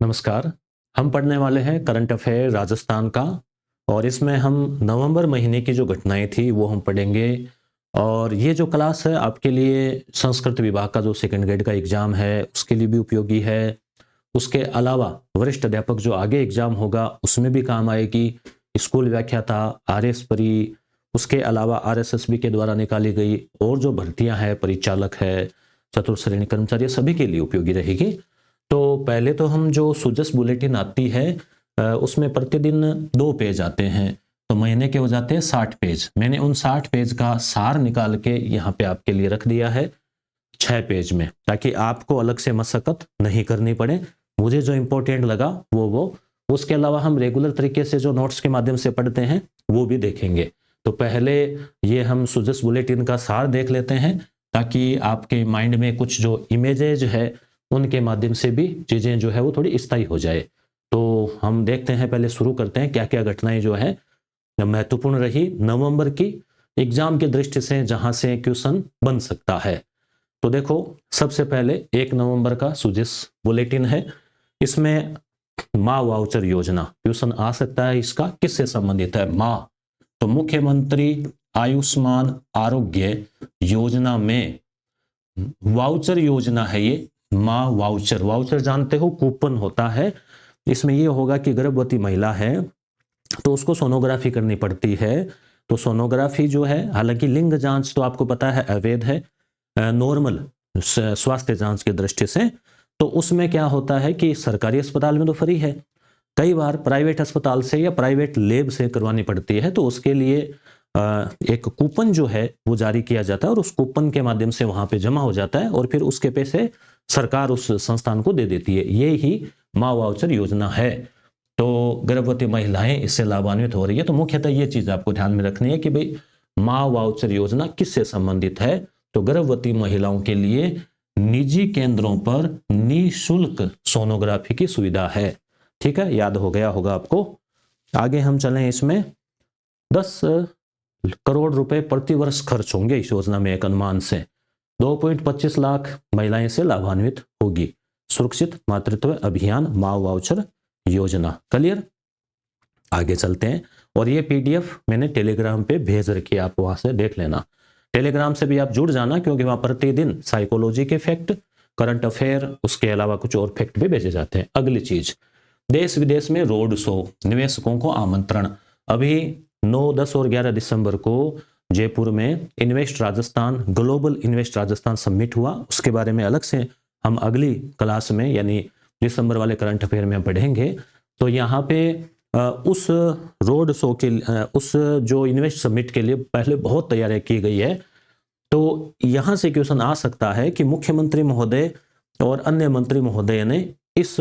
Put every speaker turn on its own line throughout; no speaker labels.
नमस्कार। हम पढ़ने वाले हैं करंट अफेयर राजस्थान का और इसमें हम नवंबर महीने की जो घटनाएं थी वो हम पढ़ेंगे। और ये जो क्लास है आपके लिए संस्कृत विभाग का जो सेकंड ग्रेड का एग्जाम है उसके लिए भी उपयोगी है। उसके अलावा वरिष्ठ अध्यापक जो आगे एग्जाम होगा उसमें भी काम आएगी। स्कूल व्याख्याता, आरएस परी, उसके अलावा आरएसएसबी के द्वारा निकाली गई और जो भर्तियां हैं, परिचालक है, चतुर्थ श्रेणी कर्मचारी, सभी के लिए उपयोगी रहेगी। तो पहले तो हम जो सुजस बुलेटिन आती है उसमें प्रतिदिन 2 पेज आते हैं, तो महीने के हो जाते हैं 60 पेज। मैंने उन 60 पेज का सार निकाल के यहाँ पे आपके लिए रख दिया है 6 पेज में, ताकि आपको अलग से मशक्कत नहीं करनी पड़े। मुझे जो इंपॉर्टेंट लगा वो उसके अलावा हम रेगुलर तरीके से जो नोट्स के माध्यम से पढ़ते हैं वो भी देखेंगे। तो पहले ये हम सुजस बुलेटिन का सार देख लेते हैं, ताकि आपके माइंड में कुछ जो इमेजेज है उनके माध्यम से भी चीजें जो है वो थोड़ी स्थायी हो जाए। तो हम देखते हैं, पहले शुरू करते हैं क्या क्या घटनाएं जो है महत्वपूर्ण रही नवंबर की एग्जाम की दृष्टि से, जहां से क्वेश्चन बन सकता है। तो देखो, सबसे पहले 1 नवंबर का सुजस बुलेटिन है। इसमें माँ वाउचर योजना क्वेश्चन आ सकता है। इसका किससे संबंधित है? माँ, तो मुख्यमंत्री आयुष्मान आरोग्य योजना में वाउचर योजना है ये। माँ वाउचर, वाउचर जानते हो, कूपन होता है। इसमें ये होगा कि गर्भवती महिला है तो उसको सोनोग्राफी करनी पड़ती है। तो सोनोग्राफी जो है, हालांकि लिंग जांच तो आपको पता है अवैध है, नॉर्मल स्वास्थ्य जांच की दृष्टि से। तो उसमें क्या होता है कि सरकारी अस्पताल में तो फ्री है, कई बार प्राइवेट अस्पताल से या प्राइवेट लैब से करवानी पड़ती है। तो उसके लिए एक कूपन जो है वो जारी किया जाता है और उस कूपन के माध्यम से वहां पे जमा हो जाता है और फिर उसके पैसे सरकार उस संस्थान को दे देती है। ये ही माँ वाउचर योजना है। तो गर्भवती महिलाएं इससे लाभान्वित हो रही है। तो मुख्यतः ये चीज आपको ध्यान में रखनी है कि भाई माँ वाउचर योजना किससे संबंधित है। तो गर्भवती महिलाओं के लिए निजी केंद्रों पर निःशुल्क सोनोग्राफी की सुविधा है। ठीक है, याद हो गया होगा आपको। आगे हम चलें, इसमें 10 करोड़ रुपए प्रति वर्ष खर्च होंगे इस योजना में। एक अनुमान से 2.25 लाख महिलाएं से लाभान्वित होगी। सुरक्षित मातृत्व अभियान माँ वाउचर योजना। क्लियर? आगे चलते हैं। और ये पीडीएफ मैंने टेलीग्राम पे भेज रखी है, आप वहां से देख लेना। टेलीग्राम से भी आप जुड़ जाना, क्योंकि वहां प्रतिदिन साइकोलॉजी के फैक्ट, करंट अफेयर, उसके अलावा कुछ और फैक्ट भी भेजे जाते हैं। अगली चीज, देश विदेश में रोड शो, निवेशकों को आमंत्रण। अभी 9, 10 और 11 दिसंबर को जयपुर में invest Rajasthan, global invest Rajasthan summit हुआ। उसके बारे में अलग से हम अगली क्लास में, यानी दिसंबर वाले करंट अफेयर में पढ़ेंगे। तो यहाँ पे उस रोड शो के, उस जो इन्वेस्ट समिट के लिए पहले बहुत तैयारी की गई है। तो यहां से क्वेश्चन आ सकता है कि मुख्यमंत्री महोदय और अन्य मंत्री महोदय ने इस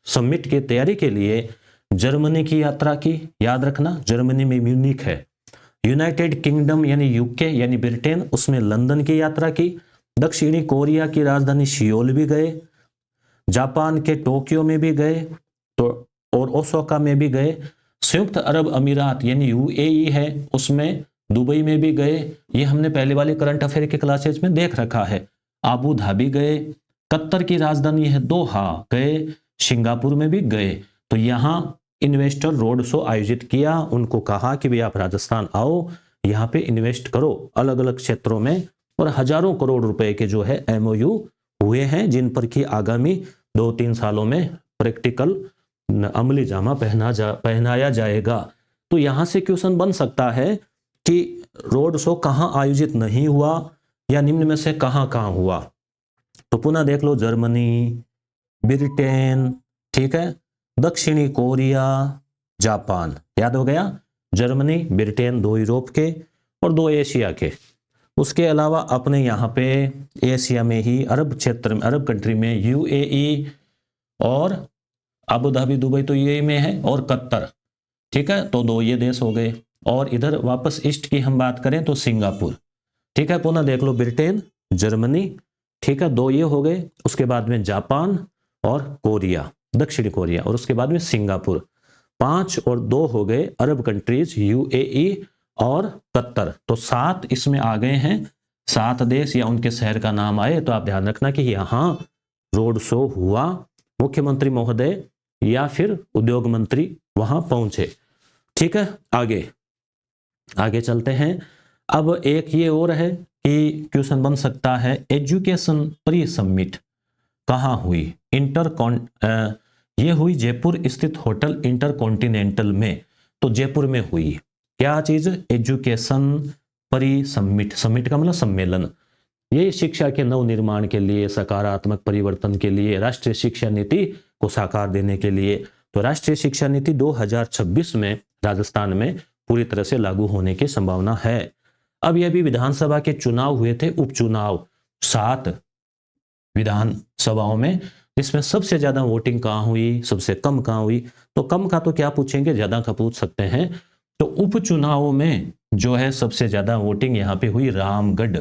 समिट की तैयारी के लिए जर्मनी की यात्रा की। याद रखना, जर्मनी में म्यूनिख है। यूनाइटेड किंगडम यानी यूके यानी ब्रिटेन, उसमें लंदन की यात्रा की। दक्षिणी कोरिया की राजधानी सियोल भी गए। जापान के टोक्यो में भी गए, तो और ओसाका में भी गए। संयुक्त अरब अमीरात यानी यूएई है, उसमें दुबई में भी गए। ये हमने पहले वाले करंट अफेयर के क्लासेज में देख रखा है। आबू धाबी गए। कतर की राजधानी है दोहा गए। सिंगापुर में भी गए। तो यहाँ इन्वेस्टर रोड शो आयोजित किया। उनको कहा कि भाई आप राजस्थान आओ, यहाँ पे इन्वेस्ट करो अलग अलग क्षेत्रों में। और हजारों करोड़ रुपए के जो है एमओयू हुए हैं, जिन पर कि आगामी 2-3 सालों में प्रैक्टिकल अमली जामा पहनाया जाएगा। तो यहां से क्वेश्चन बन सकता है कि रोड शो कहां आयोजित नहीं हुआ या निम्न में से कहां कहां हुआ। तो पुनः देख लो, जर्मनी, ब्रिटेन, ठीक है, दक्षिणी कोरिया, जापान। याद हो गया? जर्मनी, ब्रिटेन 2 यूरोप के और 2 एशिया के। उसके अलावा अपने यहाँ पे एशिया में ही अरब क्षेत्र में, अरब कंट्री में यूएई और अबू धाबी, दुबई तो यूएई में है, और कतर। ठीक है, तो 2 ये देश हो गए। और इधर वापस ईस्ट की हम बात करें तो सिंगापुर। ठीक है, पुनः देख लो, ब्रिटेन, जर्मनी, ठीक है, 2 ये हो गए। उसके बाद में जापान और कोरिया, दक्षिणी कोरिया, और उसके बाद में सिंगापुर। 5 और 2 हो गए अरब कंट्रीज, यूएई और कतर। तो 7 इसमें आ गए हैं। 7 देश या उनके शहर का नाम आए तो आप ध्यान रखना कि यहां रोड शो हुआ। मुख्यमंत्री महोदय या फिर उद्योग मंत्री वहां पहुंचे। ठीक है, आगे आगे चलते हैं। अब एक ये और है कि क्वेश्चन बन सकता है, एजुकेशन प्री समिट कहाँ हुई? ये हुई जयपुर स्थित होटल इंटरकॉन्टिनेंटल में। तो जयपुर में हुई क्या चीज? Education pre summit. समिट का मतलब सम्मेलन। ये शिक्षा के नव निर्माण के लिए, सकारात्मक परिवर्तन के लिए, राष्ट्रीय शिक्षा नीति को साकार देने के लिए। तो राष्ट्रीय शिक्षा नीति 2026 में राजस्थान में पूरी तरह से लागू होने की संभावना है। अब ये भी विधानसभा के चुनाव हुए थे, उपचुनाव 7 विधानसभाओं में, जिसमें सबसे ज्यादा वोटिंग कहाँ हुई, सबसे कम कहाँ हुई? तो कम का तो क्या पूछेंगे, ज्यादा का पूछ सकते हैं। तो उपचुनावों में जो है सबसे ज्यादा वोटिंग यहाँ पे हुई रामगढ़।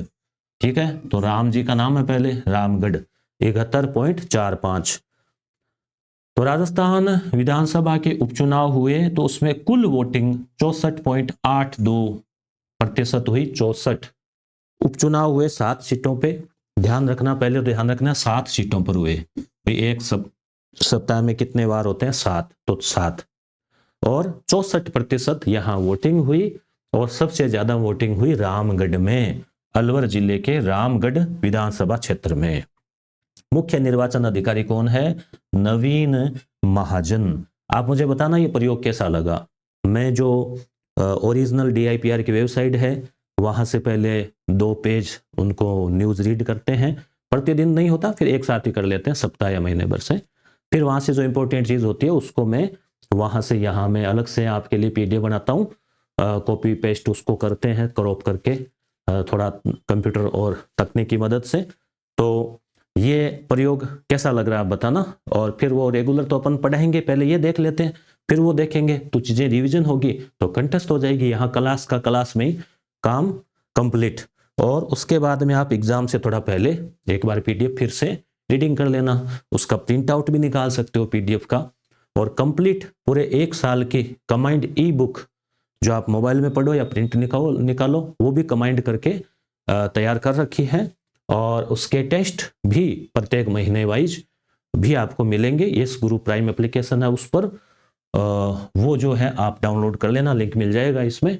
ठीक है, तो राम जी का नाम है पहले, रामगढ़ 71.45। तो राजस्थान विधानसभा के उपचुनाव हुए तो उसमें कुल वोटिंग 64.82% हुई। 64 उपचुनाव हुए 7 सीटों पे। ध्यान रखना, पहले ध्यान रखना 7 सीटों पर हुए। एक सप्ताह में कितने बार होते हैं? 7, तो 7। और 64% यहां वोटिंग हुई। और सबसे ज्यादा वोटिंग हुई रामगढ़ में, अलवर जिले के रामगढ़ विधानसभा क्षेत्र में। मुख्य निर्वाचन अधिकारी कौन है? नवीन महाजन। आप मुझे बताना ये प्रयोग कैसा लगा। मैं जो ओरिजिनल DIPR की वेबसाइट है वहां से पहले 2 पेज उनको न्यूज रीड करते हैं। प्रतिदिन नहीं होता, फिर एक साथ ही कर लेते हैं सप्ताह या महीने भर से। फिर वहां से जो इंपॉर्टेंट चीज होती है उसको मैं वहां से यहाँ मैं अलग से आपके लिए PDF बनाता हूँ। कॉपी पेस्ट उसको करते हैं क्रॉप करके, थोड़ा कंप्यूटर और तकनीक की मदद से। तो ये प्रयोग कैसा लग रहा है आप बताना। और फिर वो रेगुलर तो अपन पढ़ेंगे, पहले ये देख लेते हैं, फिर वो देखेंगे तो चीजें रिवीजन होगी तो कंटेस्ट हो जाएगी। यहाँ क्लास में ही काम कंप्लीट। और उसके बाद में आप एग्जाम से थोड़ा पहले एक बार PDF फिर से रीडिंग कर लेना। उसका प्रिंट आउट भी निकाल सकते हो PDF का। और कंप्लीट पूरे 1 साल की कमांड E-बुक जो आप मोबाइल में पढ़ो या प्रिंट निकालो वो भी कमांड करके तैयार कर रखी है। और उसके टेस्ट भी प्रत्येक महीने वाइज भी आपको मिलेंगे। ये गुरु प्राइम एप्लीकेशन है, उस पर वो जो है आप डाउनलोड कर लेना, लिंक मिल जाएगा इसमें।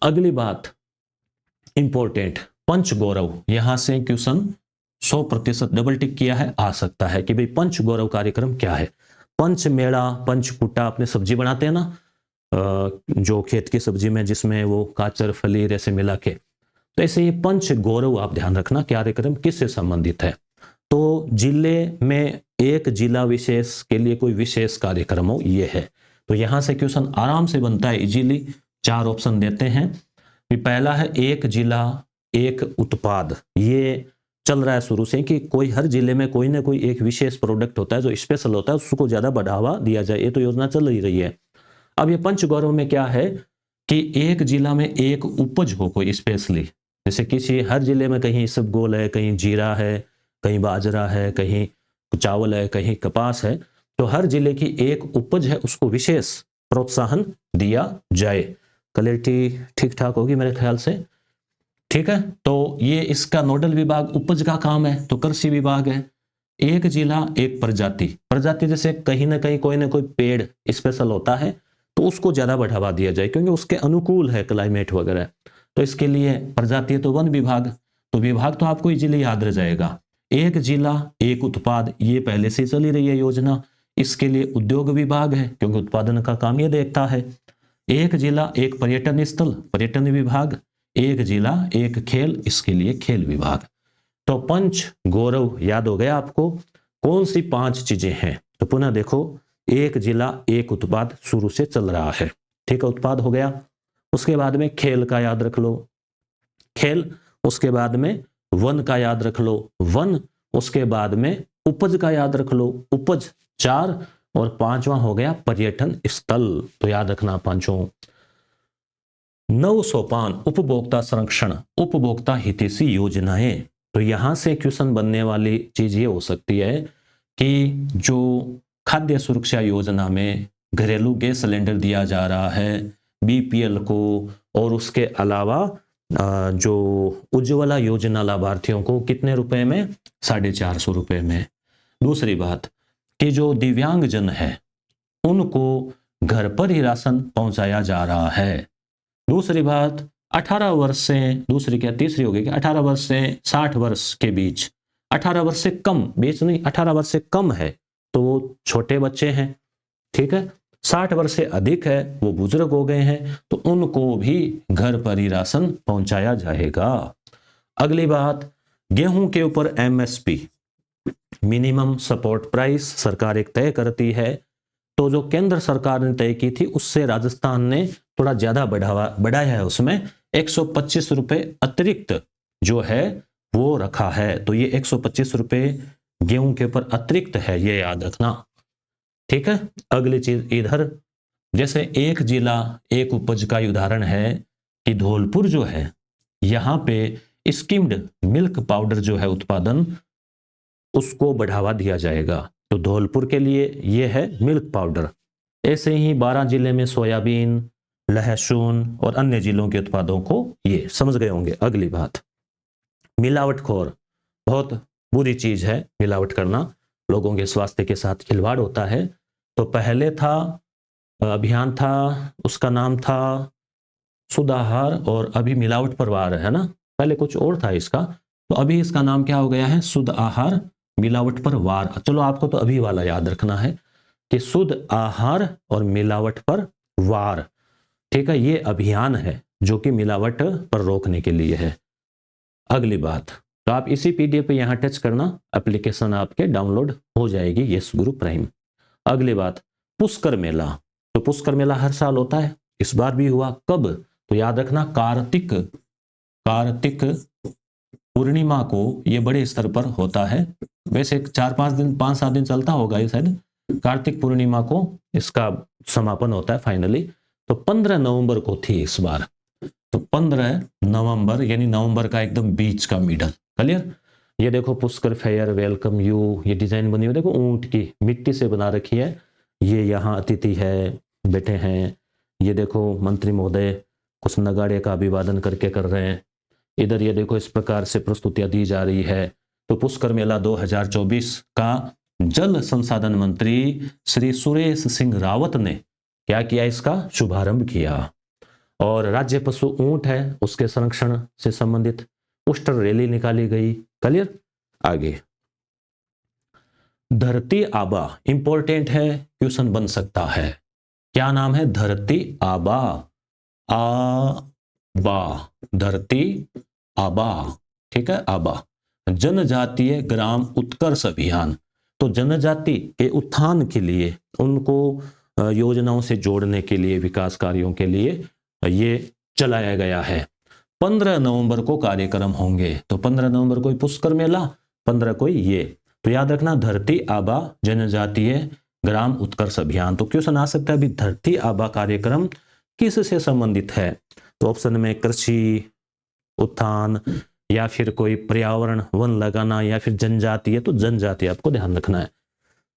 अगली बात इंपॉर्टेंट, पंच गौरव। यहां से क्वेश्चन 100% डबल टिक किया है, आ सकता है कि भाई पंच गौरव कार्यक्रम क्या है। पंच मेड़ा, पंचकुटा अपने सब्जी बनाते हैं ना, जो खेत की सब्जी में जिसमें वो काचर फली ऐसे मिला के, तो ऐसे ये पंच गौरव आप ध्यान रखना कार्यक्रम किससे संबंधित है। तो जिले में एक जिला विशेष के लिए कोई विशेष कार्यक्रम हो, ये है। तो यहां से क्वेश्चन आराम से बनता है इजीली। 4 ऑप्शन देते हैं। पहला है एक जिला एक उत्पाद। ये चल रहा है शुरू से कि कोई हर जिले में कोई ना कोई एक विशेष प्रोडक्ट होता है जो स्पेशल होता है, उसको ज्यादा बढ़ावा दिया जाए। ये तो योजना चल ही रही है। अब ये पंच गौरव में क्या है कि एक जिला में एक उपज हो कोई स्पेशली, जैसे किसी हर जिले में कहीं इसबगोल है, कहीं जीरा है, कहीं बाजरा है, कहीं चावल है, कहीं कपास है। तो हर जिले की एक उपज है, उसको विशेष प्रोत्साहन दिया जाए। क्लैरिटी ठीक ठाक होगी मेरे ख्याल से। ठीक है, तो ये इसका नोडल विभाग उपज का काम है तो कृषि विभाग है। एक जिला एक प्रजाति। प्रजाति जैसे कहीं ना कहीं कोई ना कोई पेड़ स्पेशल होता है तो उसको ज्यादा बढ़ावा दिया जाए क्योंकि उसके अनुकूल है क्लाइमेट वगैरह। तो इसके लिए प्रजाति तो वन विभाग। तो विभाग तो आपको इजीली याद रह जाएगा। एक जिला एक उत्पाद, ये पहले से चली रही है योजना। इसके लिए उद्योग विभाग है क्योंकि उत्पादन का काम ये देखता है। एक जिला एक पर्यटन स्थल, पर्यटन विभाग। एक जिला एक खेल, इसके लिए खेल विभाग। तो पंच गौरव याद हो गया आपको। कौन सी 5 चीजें हैं? तो पुनः देखो, एक जिला एक उत्पाद शुरू से चल रहा है। ठीक है, उत्पाद हो गया। उसके बाद में खेल का याद रख लो, खेल। उसके बाद में वन का याद रख लो, वन। उसके बाद में उपज का याद रख लो, उपज 4। और 5वां हो गया पर्यटन स्थल। तो याद रखना पांचों। 9 सोपान उपभोक्ता संरक्षण, उपभोक्ता हितैषी योजनाएं। तो यहां से क्वेश्चन बनने वाली चीज ये हो सकती है कि जो खाद्य सुरक्षा योजना में घरेलू गैस सिलेंडर दिया जा रहा है BPL को, और उसके अलावा जो उज्ज्वला योजना लाभार्थियों को कितने रुपए में? 450 रुपए में। दूसरी बात कि जो दिव्यांग जन है उनको घर पर ही राशन पहुंचाया जा रहा है। दूसरी बात, 18 वर्ष से, दूसरी क्या तीसरी होगी कि 18 वर्ष से 60 वर्ष के बीच, 18 वर्ष से कम, बीच नहीं 18 वर्ष से कम है तो वो छोटे बच्चे हैं, ठीक है। 60 वर्ष से अधिक है वो बुजुर्ग हो गए हैं, तो उनको भी घर पर ही राशन पहुंचाया जाएगा। अगली बात, गेहूं के ऊपर एमएसपी, मिनिमम सपोर्ट प्राइस, सरकार एक तय करती है। तो जो केंद्र सरकार ने तय की थी उससे राजस्थान ने थोड़ा ज्यादा बढ़ाया है, उसमें 125 रुपए अतिरिक्त जो है वो रखा है। तो ये 125 रुपए गेहूं के ऊपर अतिरिक्त है, ये याद रखना, ठीक है। अगली चीज इधर, जैसे एक जिला एक उपज का उदाहरण है कि धौलपुर जो है, यहां पे स्किम्ड मिल्क पाउडर जो है उत्पादन, उसको बढ़ावा दिया जाएगा। तो धौलपुर के लिए ये है मिल्क पाउडर। ऐसे ही 12 जिले में सोयाबीन, लहसुन और अन्य जिलों के उत्पादों को, ये समझ गए होंगे। अगली बात, मिलावटखोर, बहुत बुरी चीज है मिलावट करना, लोगों के स्वास्थ्य के साथ खिलवाड़ होता है। तो पहले था अभियान था, उसका नाम था शुद्ध आहार, और अभी मिलावट पर वार है ना, पहले कुछ और था इसका, तो अभी इसका नाम क्या हो गया है, शुद्ध आहार मिलावट पर वार। चलो आपको तो अभी वाला याद रखना है कि शुद्ध आहार और मिलावट पर वार, ठीक है। ये अभियान है जो कि मिलावट पर रोकने के लिए है। अगली बात, तो आप इसी पीडीएफ पे यहां टच करना, एप्लीकेशन आपके डाउनलोड हो जाएगी, यस गुरु प्राइम। अगली बात, पुष्कर मेला। तो पुष्कर मेला हर साल होता है, इस बार भी हुआ। कब, तो याद रखना कार्तिक पूर्णिमा को ये बड़े स्तर पर होता है। वैसे 4-5 दिन 5-7 दिन चलता होगा ये शायद, कार्तिक पूर्णिमा को इसका समापन होता है फाइनली। तो 15 नवंबर को थी इस बार, तो 15 नवंबर यानी नवंबर का एकदम बीच का मिडल, क्लियर। ये देखो पुष्कर फेयर वेलकम यू, ये डिजाइन बनी हुई देखो ऊंट की, मिट्टी से बना रखी है। ये यहाँ अतिथि है, बैठे हैं। ये देखो मंत्री महोदय कुछ नगाड़े का अभिवादन करके कर रहे हैं। इधर ये देखो इस प्रकार से प्रस्तुतियां दी जा रही है। तो पुष्कर मेला 2024 का जल संसाधन मंत्री श्री सुरेश सिंह रावत ने क्या किया, इसका शुभारंभ किया। और राज्य पशु ऊंट है, उसके संरक्षण से संबंधित पोस्टर रैली निकाली गई, क्लियर। आगे, धरती आबा, इंपॉर्टेंट है, क्वेश्चन बन सकता है। क्या नाम है, धरती आबा, आबा, धरती आबा, ठीक है, आबा। जनजातीय ग्राम उत्कर्ष अभियान, तो जनजाति के उत्थान के लिए, उनको योजनाओं से जोड़ने के लिए, विकास कार्यों के लिए ये चलाया गया है। 15 नवंबर को कार्यक्रम होंगे, तो 15 नवंबर को पुष्कर मेला, 15 को ये। तो याद रखना, धरती आबा जनजातीय ग्राम उत्कर्ष अभियान। तो क्वेश्चन आ सकता है अभी धरती आबा कार्यक्रम किससे संबंधित है, तो ऑप्शन में कृषि उत्थान, या फिर कोई पर्यावरण वन लगाना, या फिर जनजातीय, तो जनजातीय आपको ध्यान रखना है।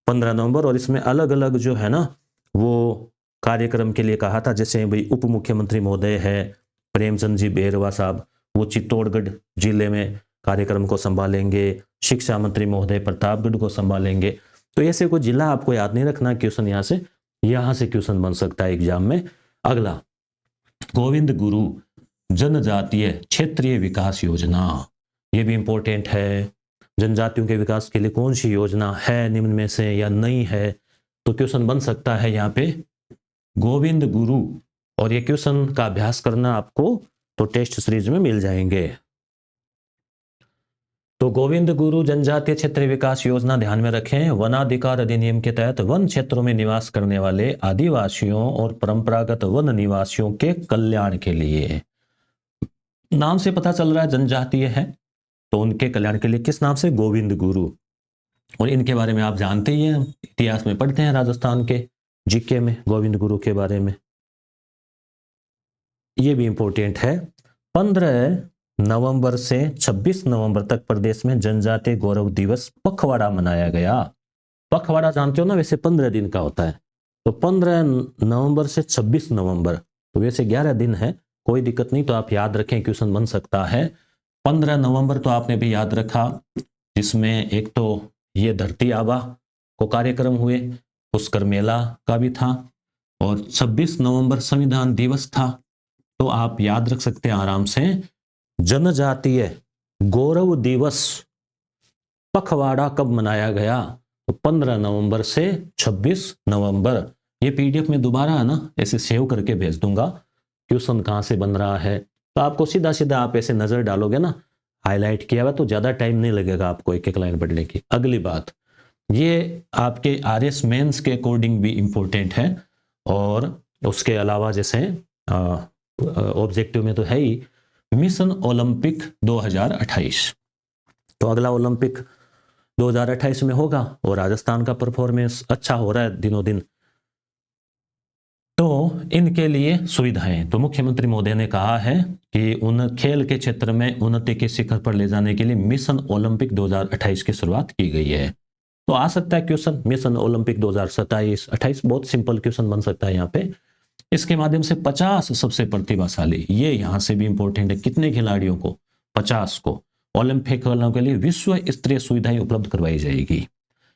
15 नवंबर, और इसमें अलग अलग जो है ना वो कार्यक्रम के लिए कहा था, जैसे भाई उप मुख्यमंत्री महोदय है प्रेमचंद जी बेरवा साहब, वो चित्तौड़गढ़ जिले में कार्यक्रम को संभालेंगे। शिक्षा मंत्री महोदय प्रतापगढ़ को संभालेंगे। तो ऐसे कोई जिला आपको याद नहीं रखना, क्वेश्चन यहाँ से क्वेश्चन बन सकता है एग्जाम में। अगला, गोविंद गुरु जनजातीय क्षेत्रीय विकास योजना, ये भी इंपॉर्टेंट है। जनजातियों के विकास के लिए कौन सी योजना है निम्न में से या नहीं है, तो क्वेश्चन बन सकता है यहाँ पे गोविंद गुरु। और ये क्वेश्चन का अभ्यास करना आपको तो टेस्ट सीरीज में मिल जाएंगे। तो गोविंद गुरु जनजातीय क्षेत्र विकास योजना ध्यान में रखें, वनाधिकार अधिनियम के तहत वन क्षेत्रों में निवास करने वाले आदिवासियों और परंपरागत वन निवासियों के कल्याण के लिए। नाम से पता चल रहा है जनजातीय है, तो उनके कल्याण के लिए किस नाम से, गोविंद गुरु। और इनके बारे में आप जानते ही हैं, इतिहास में पढ़ते हैं राजस्थान के जीके में गोविंद गुरु के बारे में। ये भी इंपॉर्टेंट है। 15 नवंबर से 26 नवंबर तक प्रदेश में जनजातीय गौरव दिवस पखवाड़ा मनाया गया। पखवाड़ा जानते हो ना, वैसे 15 दिन का होता है। तो 15 नवंबर से 26 नवंबर, तो वैसे 11 दिन है, कोई दिक्कत नहीं, तो आप याद रखें, क्वेश्चन बन सकता है। 15 नवंबर तो आपने भी याद रखा, जिसमें एक तो ये धरती आबा को कार्यक्रम हुए, पुष्कर मेला का भी था, और 26 नवंबर संविधान दिवस था। तो आप याद रख सकते हैं आराम से, जनजातीय गौरव दिवस पखवाड़ा कब मनाया गया, तो 15 नवंबर से 26 नवंबर। ये पीडीएफ में दोबारा है ना ऐसे सेव करके भेज दूंगा, क्वेश्चन कहाँ से बन रहा है, तो आपको सीधा सीधा आप ऐसे नजर डालोगे ना, हाईलाइट किया हुआ, तो ज्यादा टाइम नहीं लगेगा आपको एक एक लाइन पढ़ने की। अगली बात, ये आपके आरएस मेंस के अकॉर्डिंग भी इंपॉर्टेंट है, और उसके अलावा जैसे ऑब्जेक्टिव में तो है ही, मिशन ओलंपिक 2028। तो अगला ओलंपिक 2028 में होगा, और राजस्थान का परफॉर्मेंस अच्छा हो रहा है दिनों दिन, तो इनके लिए सुविधाएं, तो मुख्यमंत्री महोदय ने कहा है कि उन खेल के क्षेत्र में उन्नति के शिखर पर ले जाने के लिए मिशन ओलंपिक 2028 की शुरुआत की गई है। तो आ सकता है क्वेश्चन, मिशन ओलंपिक 2027-28, बहुत सिंपल क्वेश्चन बन सकता है यहाँ पे। इसके माध्यम से 50 सबसे प्रतिभाशाली, ये यहां से भी इंपॉर्टेंट है, कितने खिलाड़ियों को, 50 को ओलंपिक खेलों के लिए विश्व स्तरीय सुविधाएं उपलब्ध करवाई जाएगी।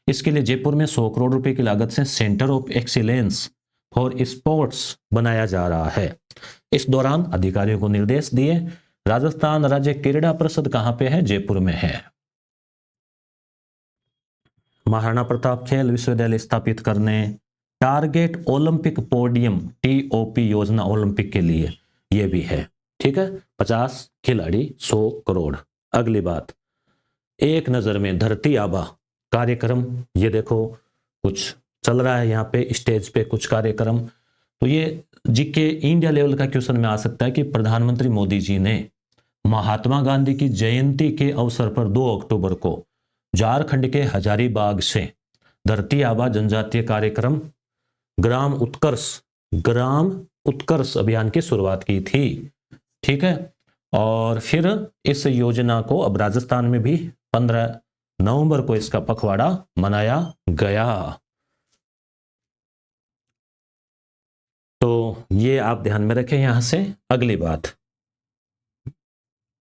इसके लिए जयपुर में 100 करोड़ रुपए की लागत से centre of excellence for sports बनाया जा रहा है। इस दौरान अधिकारियों को निर्देश दिए। राजस्थान राज्य क्रीड़ा परिषद कहां पे है, जयपुर में है। महाराणा प्रताप खेल विश्वविद्यालय स्थापित करने, टारगेट ओलंपिक पोडियम टीओपी योजना ओलंपिक के लिए, यह भी है। ठीक है, 50 खिलाड़ी 100 करोड़। अगली बात, एक नजर में धरती आबा कार्यक्रम, ये देखो कुछ चल रहा है यहाँ पे स्टेज पे कुछ कार्यक्रम। तो ये जीके इंडिया लेवल का क्वेश्चन में आ सकता है कि प्रधानमंत्री मोदी जी ने महात्मा गांधी की जयंती के अवसर पर 2 अक्टूबर को झारखंड के हजारीबाग से धरती आबा जनजातीय कार्यक्रम ग्राम उत्कर्ष अभियान की शुरुआत की थी। ठीक है, और फिर इस योजना को अब राजस्थान में भी 15 नवंबर को इसका पखवाड़ा मनाया गया। तो ये आप ध्यान में रखें। यहां से अगली बात,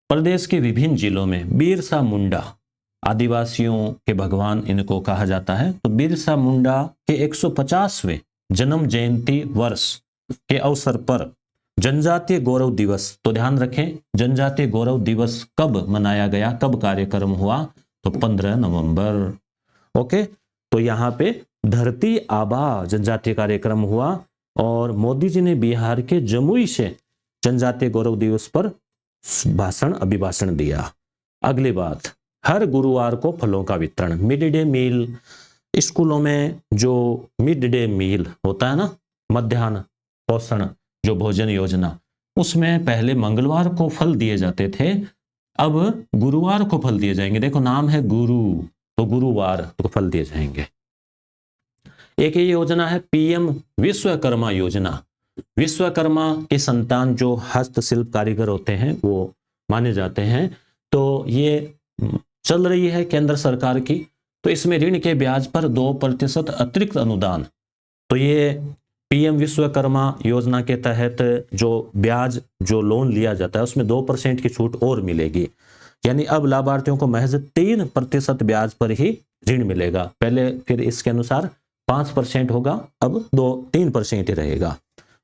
प्रदेश के विभिन्न जिलों में बिरसा मुंडा, आदिवासियों के भगवान इनको कहा जाता है, तो बिरसा मुंडा के 150वें जन्म जयंती वर्ष के अवसर पर जनजातीय गौरव दिवस, तो ध्यान रखें जनजातीय गौरव दिवस कब मनाया गया, कब कार्यक्रम हुआ, तो 15 नवंबर। ओके, तो यहाँ पे धरती आबा जनजातीय कार्यक्रम हुआ, और मोदी जी ने बिहार के जमुई से जनजातीय गौरव दिवस पर अभिभाषण दिया। अगली बात, हर गुरुवार को फलों का वितरण, मिड डे मील, स्कूलों में जो मिड डे मील होता है ना, मध्याह्न पोषण जो भोजन योजना, उसमें पहले मंगलवार को फल दिए जाते थे, अब गुरुवार को फल दिए जाएंगे। देखो नाम है गुरु, तो गुरुवार को फल दिए जाएंगे। एक ये योजना है पीएम विश्वकर्मा योजना। विश्वकर्मा के संतान जो हस्तशिल्प कारीगर होते हैं वो माने जाते हैं, तो ये चल रही है केंद्र सरकार की। तो इसमें ऋण के ब्याज पर 2% अतिरिक्त अनुदान, तो ये पीएम विश्वकर्मा योजना के तहत जो ब्याज जो लोन लिया जाता है उसमें 2% की छूट और मिलेगी, यानी अब लाभार्थियों को महज 3% ब्याज पर ही ऋण मिलेगा। पहले फिर इसके अनुसार 5% होगा, अब 3% ही रहेगा।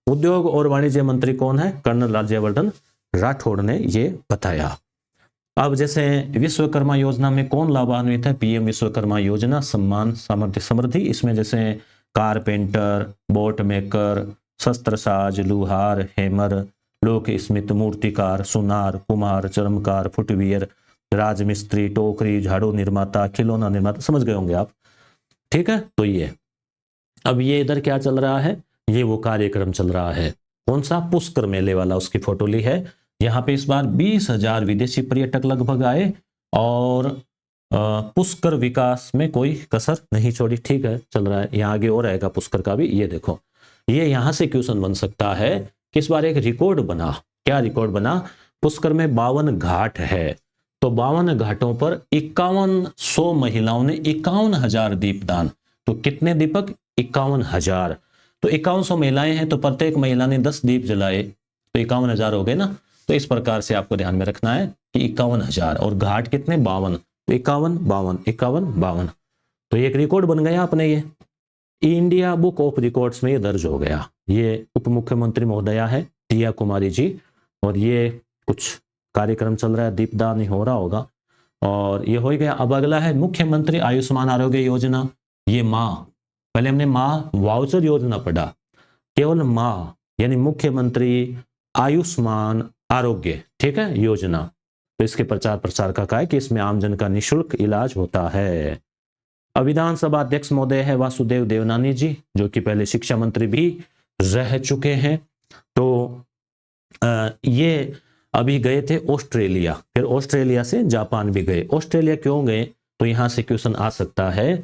उद्योग और वाणिज्य मंत्री कौन है, कर्नल राज्यवर्धन राठौड़ ने ये बताया। अब जैसे विश्वकर्मा योजना में कौन लाभान्वित है, पीएम विश्वकर्मा योजना सम्मान सामर्थ्य समृद्धि, इसमें जैसे कारपेंटर, बोट मेकर, शस्त्रसाज, लुहार, हेमर, लोक स्मित, मूर्तिकार, सुनार, कुम्हार, चर्मकार, फुटवियर, राजमिस्त्री, टोकरी, झाड़ू निर्माता, खिलौना निर्माता, समझ गए होंगे आप। ठीक है, तो ये अब ये इधर क्या चल रहा है, ये वो कार्यक्रम चल रहा है, कौन सा, पुष्कर मेले वाला, उसकी फोटो ली है। यहाँ पे इस बार 20,000 विदेशी पर्यटक लगभग आए, और पुष्कर विकास में कोई कसर नहीं छोड़ी। ठीक है, चल रहा है, यहाँ आगे और आएगा पुष्कर का भी। ये देखो, ये यहाँ से क्वेश्चन बन सकता है कि इस बार एक रिकॉर्ड बना, क्या रिकॉर्ड बना, पुष्कर में 52 घाट है, तो 52 घाटों पर 5100 महिलाओं ने 51,000 दीपदान, तो कितने दीपक, 51,000, तो 5100 महिलाएं हैं, तो प्रत्येक महिला ने 10 दीप जलाए, तो 51,000 हो गए ना। तो इस प्रकार से आपको ध्यान में रखना है कि 51,000, और घाट कितने, 52, 51, 52, 51, 52, तो एक रिकॉर्ड बन गया अपने ये इंडिया बुक ऑफ रिकॉर्ड्स में ये दर्ज हो गया। ये उप मुख्यमंत्री महोदया है टिया कुमारी जी, और ये कुछ कार्यक्रम चल रहा है, दीपदान ही हो रहा होगा, और ये हो ही गया। अब अगला है मुख्यमंत्री आयुष्मान आरोग्य योजना। ये माँ, पहले हमने माँ वाउचर योजना पढ़ा, केवल माँ यानी मुख्यमंत्री आयुष्मान आरोग्य, ठीक है, योजना। तो इसके प्रचार प्रसार का क्या है कि इसमें आमजन का निःशुल्क इलाज होता है। अब विधानसभा अध्यक्ष महोदय है वासुदेव देवनानी जी, जो कि पहले शिक्षा मंत्री भी रह चुके हैं। तो ये अभी गए थे ऑस्ट्रेलिया, फिर ऑस्ट्रेलिया से जापान भी गए। ऑस्ट्रेलिया क्यों गए, तो यहां से क्वेश्चन आ सकता है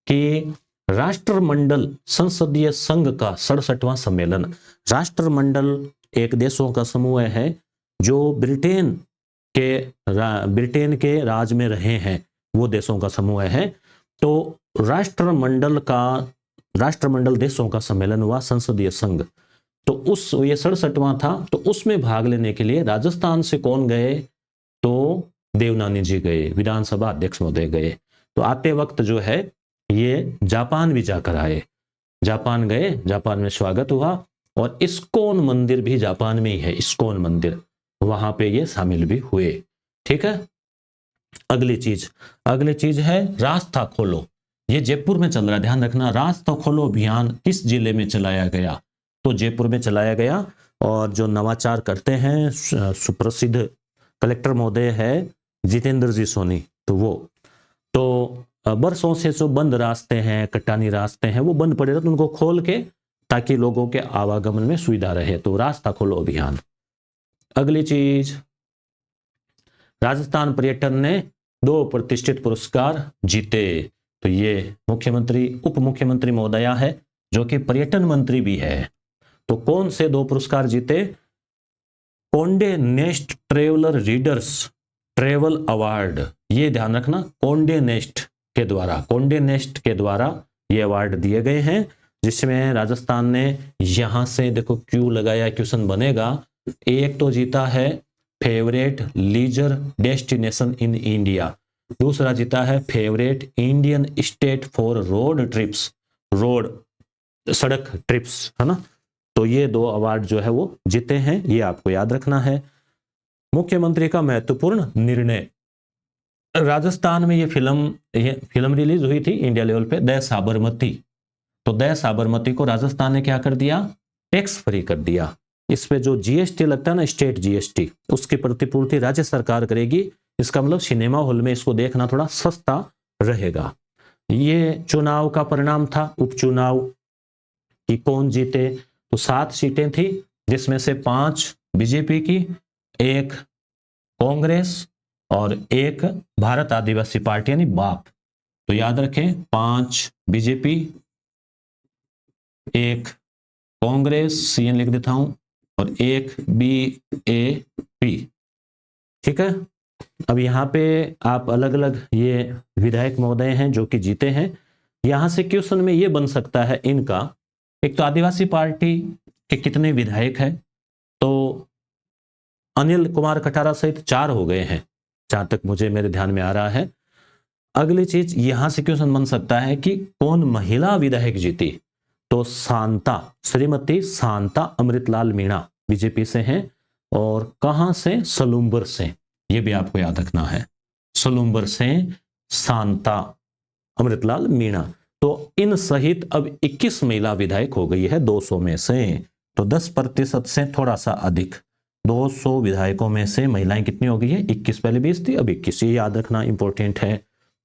कि राष्ट्रमंडल संसदीय संघ का 67वां सम्मेलन। राष्ट्रमंडल एक देशों का समूह है जो ब्रिटेन के राज में रहे हैं, वो देशों का समूह है। तो राष्ट्रमंडल देशों का सम्मेलन हुआ संसदीय संघ, तो ये 67वां था। तो उसमें भाग लेने के लिए राजस्थान से कौन गए, तो देवनानी जी गए, विधानसभा अध्यक्ष महोदय गए। तो आते वक्त जो है ये जापान भी जाकर आए, जापान गए, जापान में स्वागत हुआ, और इस्कॉन मंदिर भी जापान में ही है, इस्कॉन मंदिर, वहां पे ये शामिल भी हुए। ठीक है, अगली चीज है रास्ता खोलो। ये जयपुर में चल रहा है, ध्यान रखना। रास्ता खोलो अभियान किस जिले में चलाया गया, तो जयपुर में चलाया गया। और जो नवाचार करते हैं सुप्रसिद्ध कलेक्टर महोदय है जितेंद्र जी सोनी, तो वो तो बरसों से जो बंद रास्ते हैं, कटानी रास्ते हैं, वो बंद पड़े रहे, तो उनको खोल के ताकि लोगों के आवागमन में सुविधा रहे, तो रास्ता खोलो अभियान। अगली चीज, राजस्थान पर्यटन ने 2 प्रतिष्ठित पुरस्कार जीते। तो ये मुख्यमंत्री उप मुख्यमंत्री महोदया है जो कि पर्यटन मंत्री भी है। तो कौन से 2 पुरस्कार जीते, Conde Nast Traveller readers travel award, ये ध्यान रखना, कोंडे नेस्ट के द्वारा ये अवार्ड दिए गए हैं, जिसमें राजस्थान ने यहां से देखो क्यों लगाया, क्वेश्चन बनेगा। एक तो जीता है favourite leisure destination in India, दूसरा जीता है favourite Indian state for road trips, road सड़क ट्रिप्स, है ना। तो ये 2 अवार्ड जो है वो जीते हैं, ये आपको याद रखना है। मुख्यमंत्री का महत्वपूर्ण निर्णय, राजस्थान में ये फिल्म रिलीज हुई थी इंडिया लेवल पे, द साबरमती। तो द साबरमती को राजस्थान ने क्या कर दिया, टैक्स फ्री कर दिया। इस पे जो जीएसटी लगता है ना, स्टेट जीएसटी, उसकी प्रतिपूर्ति राज्य सरकार करेगी। इसका मतलब सिनेमा हॉल में इसको देखना थोड़ा सस्ता रहेगा। ये चुनाव का परिणाम था, उपचुनाव कि कौन जीते। तो 7 सीटें थी, जिसमें से 5 बीजेपी की, 1 कांग्रेस और 1 भारत आदिवासी पार्टी यानी बाप। तो याद रखें, 5 बीजेपी, 1 कांग्रेस, सीएन लिख देता हूं, और 1 बीएपी। ठीक है, अब यहाँ पे आप अलग अलग ये विधायक महोदय हैं जो कि जीते हैं। यहां से क्वेश्चन में ये बन सकता है इनका, एक तो आदिवासी पार्टी के कितने विधायक हैं, तो अनिल कुमार खटारा सहित 4 हो गए हैं, जहां तक मुझे मेरे ध्यान में आ रहा है। अगली चीज यहां से क्वेश्चन बन सकता है कि कौन महिला विधायक जीती, तो श्रीमती शांता अमृतलाल मीणा बीजेपी से हैं, और कहां से, सलूम्बर से, ये भी आपको याद रखना है, सलूम्बर से शांता अमृतलाल मीणा। तो इन सहित अब 21 महिला विधायक हो गई है 200 में से, तो 10% से थोड़ा सा अधिक, 200 विधायकों में से महिलाएं कितनी हो गई है, 21, पहले 20 थी, अब 21, ये याद रखना इंपॉर्टेंट है।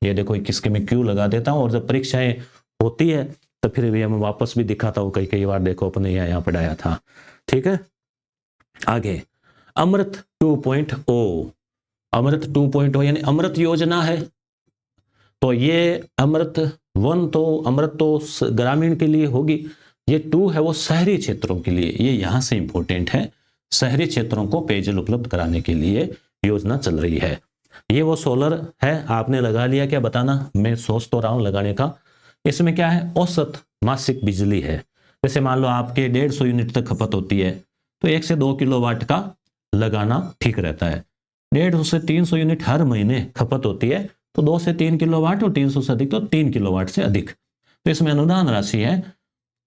ये देखो 21 के मैं क्यों लगा देता हूं, और जब परीक्षाएं होती है तो फिर भी मैं वापस भी दिखाता हूं, कई बार देखो अपने यहाँ पढ़ाया था। ठीक है, आगे अमृत 2.0, अमृत 2.0 यानी अमृत योजना है। तो ये अमृत 1 तो अमृत तो ग्रामीण के लिए होगी, ये 2 है वो शहरी क्षेत्रों के लिए, ये यहां से इंपॉर्टेंट है। शहरी क्षेत्रों को पेयजल उपलब्ध कराने के लिए योजना चल रही है। ये वो सोलर है, आपने लगा लिया क्या बताना, मैं सोच तो रहा हूं लगाने का। इसमें क्या है, औसत मासिक बिजली है। जैसे मान लो आपके 150 यूनिट तक खपत होती है, तो 1 से 2 किलोवाट का लगाना ठीक रहता है। 150 से 300 यूनिट हर महीने खपत होती है, तो 2 से 3 किलोवाट, और 300 से अधिक तो 3 किलोवाट से अधिक। तो इसमें अनुदान राशि है,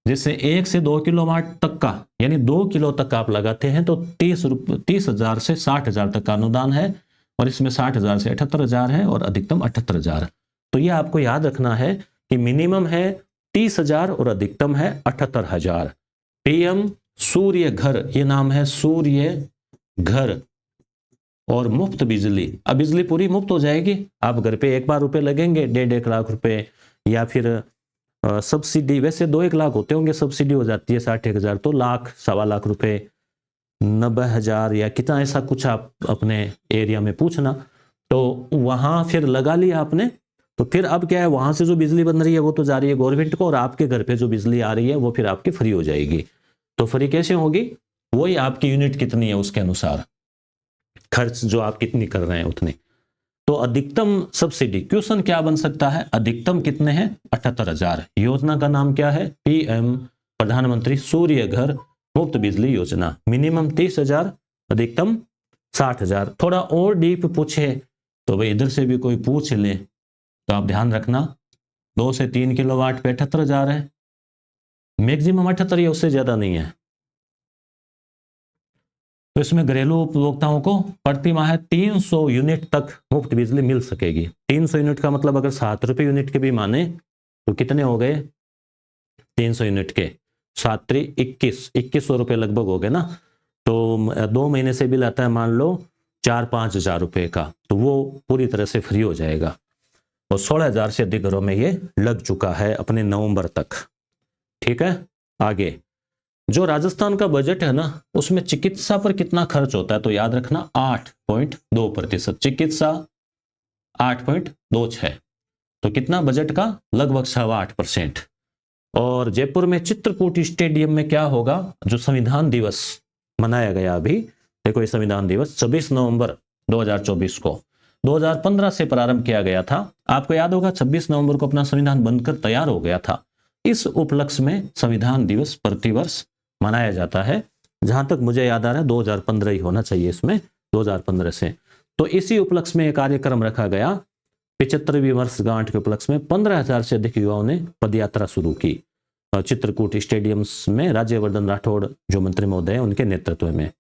जिससे 1 से 2 किलोवाट तक का, यानी 2 किलो तक आप लगाते हैं तो 30,000 से 60,000 तक का अनुदान है, और इसमें 60,000 से 78,000 है और अधिकतम 78,000। तो ये आपको याद रखना है कि मिनिमम है 30,000 और अधिकतम है 78,000। पीएम सूर्य घर, ये नाम है सूर्य घर, और मुफ्त बिजली। अब बिजली पूरी मुफ्त हो जाएगी, आप घर पे एक बार रुपए लगेंगे 1.5 लाख रुपए, या फिर सब्सिडी, वैसे 2-1 लाख होते होंगे, सब्सिडी हो जाती है 60,000, तो लाख, 1.25 लाख रुपए, 90,000 या कितना, ऐसा कुछ आप अपने एरिया में पूछना। तो वहां फिर लगा लिया आपने, तो फिर अब क्या है, वहां से जो बिजली बन रही है वो तो जा रही है गवर्नमेंट को, और आपके घर पे जो बिजली आ रही है वो फिर आपकी फ्री हो जाएगी। तो फ्री कैसे होगी, वही आपकी यूनिट कितनी है उसके अनुसार, खर्च जो आप कितनी कर रहे हैं उतनी। तो अधिकतम सब्सिडी, क्वेश्चन क्या बन सकता है, अधिकतम कितने हैं, 78,000। योजना का नाम क्या है, पीएम प्रधानमंत्री सूर्य घर मुफ्त बिजली योजना। मिनिमम 30,000, अधिकतम 60,000। थोड़ा और डीप पूछे तो भाई इधर से भी कोई पूछ ले, तो आप ध्यान रखना 2 से 3 किलोवाट पे 78,000 है, मैक्सिमम 78 है, उससे ज्यादा नहीं है। तो इसमें घरेलू उपभोक्ताओं को प्रति माह 300 यूनिट तक मुफ्त बिजली मिल सकेगी। 300 यूनिट का मतलब अगर 7 रुपए यूनिट के भी माने तो कितने हो गए, 300 यूनिट के 7 × 2100 रुपए लगभग हो गए ना। तो 2 महीने से बिल आता है मान लो 4-5 हजार रुपए का, तो वो पूरी तरह से फ्री हो जाएगा। और 16,000 से अधिक घरों में ये लग चुका है अपने नवंबर तक। ठीक है, आगे जो राजस्थान का बजट है ना, उसमें चिकित्सा पर कितना खर्च होता है, तो याद रखना 8.2%। चिकित्सा 8.26, तो कितना बजट का, लगभग 8%। और जयपुर में चित्रकूट स्टेडियम में क्या होगा, जो संविधान दिवस मनाया गया अभी, देखो ये संविधान दिवस 26 नवंबर 2024 को 2015 से प्रारंभ किया गया था। आपको याद होगा 26 नवंबर को अपना संविधान बनकर तैयार हो गया था। इस उपलक्ष्य में संविधान दिवस प्रतिवर्ष मनाया जाता है। जहां तक मुझे याद आ रहा है 2015 ही होना चाहिए इसमें, 2015 से। तो इसी उपलक्ष्य में एक कार्यक्रम रखा गया। 75वीं वर्षगांठ के उपलक्ष्य में 15,000 से अधिक युवाओं ने पदयात्रा शुरू की चित्रकूट स्टेडियम में। राज्यवर्धन राठौड़ जो मंत्री महोदय हैं उनके नेतृत्व में।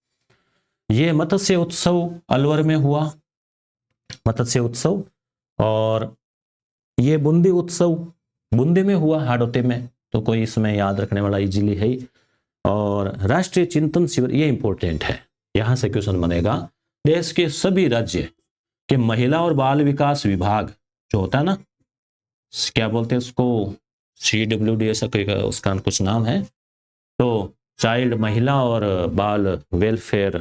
ये मत्स्य उत्सव अलवर में हुआ, मत्स्य उत्सव, और ये बूंदी उत्सव बूंदी में हुआ, हाड़ौती में। तो कोई इसमें याद रखने वाला इजीली है ही। और राष्ट्रीय चिंतन शिविर, ये इंपॉर्टेंट है, यहां से क्वेश्चन बनेगा। देश के सभी राज्य के महिला और बाल विकास विभाग जो होता है ना, क्या बोलते हैं उसको, CWD ऐसा कोई उसका कुछ नाम है, तो चाइल्ड महिला और बाल वेलफेयर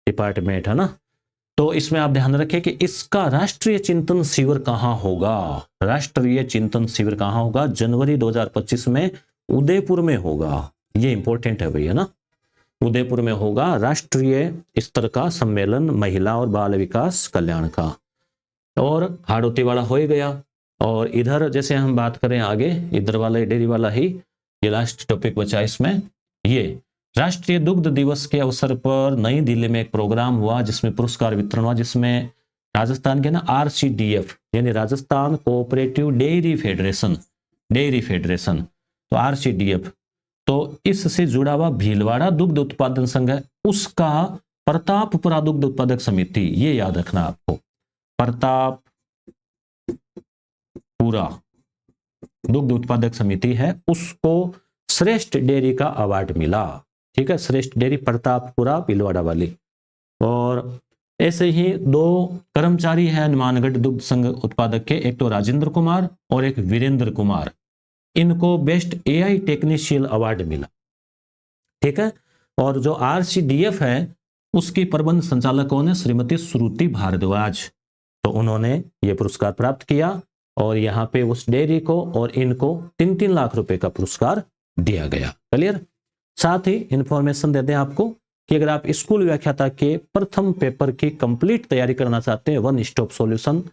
डिपार्टमेंट है ना। तो इसमें आप ध्यान रखें कि इसका राष्ट्रीय चिंतन शिविर कहाँ होगा, राष्ट्रीय चिंतन शिविर कहाँ होगा, जनवरी 2025 में उदयपुर में होगा। ये इंपॉर्टेंट है भैया ना, उदयपुर में होगा राष्ट्रीय स्तर का सम्मेलन महिला और बाल विकास कल्याण का। और हाड़ौती वाला हो ही गया। और इधर जैसे हम बात करें आगे, इधर वाला डेयरी वाला ही ये लास्ट टॉपिक बचा इसमें। ये राष्ट्रीय दुग्ध दिवस के अवसर पर नई दिल्ली में एक प्रोग्राम हुआ जिसमें पुरस्कार वितरण हुआ, जिसमें राजस्थान के ना RCDF यानी राजस्थान कोऑपरेटिव डेयरी फेडरेशन, तो RCDF, तो इससे जुड़ा हुआ भीलवाड़ा दुग्ध उत्पादन संघ है, उसका प्रतापपुरा दुग्ध उत्पादक समिति, ये याद रखना आपको, प्रतापपुरा दुग्ध उत्पादक समिति है, उसको श्रेष्ठ डेयरी का अवार्ड मिला। ठीक है, श्रेष्ठ डेयरी प्रतापपुरा भीलवाड़ा वाली। और ऐसे ही 2 कर्मचारी हैं हनुमानगढ़ दुग्ध संघ उत्पादक के, एक तो राजेंद्र कुमार और एक वीरेंद्र कुमार, इनको बेस्ट AI टेक्नीशियन अवार्ड मिला। ठीक है, और जो RCDF है उसकी प्रबंध संचालक कौन है, श्रीमती श्रुति भारद्वाज, तो उन्होंने ये पुरस्कार प्राप्त किया। और यहाँ पे उस डेयरी को और इनको 3-3 लाख रुपए का पुरस्कार दिया गया। क्लियर। साथ ही इंफॉर्मेशन दे दें आपको कि अगर आप स्कूल व्याख्याता के प्रथम पेपर की कंप्लीट तैयारी करना चाहते हैं, 1 स्टॉप सॉल्यूशन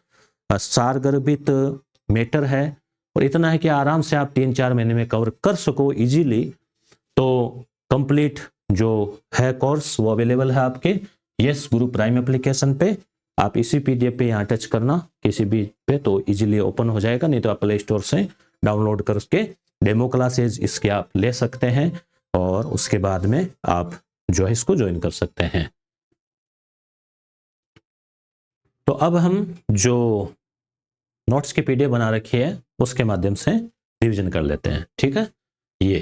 सारगर्भित मैटर है, और इतना है कि आराम से आप 3-4 महीने में कवर कर सको इजीली। तो कंप्लीट जो है कोर्स वो अवेलेबल है आपके यस गुरु प्राइम एप्लीकेशन पे। आप इसी PDF पे यहाँ टच करना किसी भी पे, तो इजीली ओपन हो जाएगा, नहीं तो आप प्ले स्टोर से डाउनलोड करके डेमो क्लासेज इसके आप ले सकते हैं और उसके बाद में आप जो है इसको ज्वाइन कर सकते हैं। तो अब हम जो नोट्स की पीडीएफ बना रखी है उसके माध्यम से रिवीजन कर लेते हैं। ठीक है, ये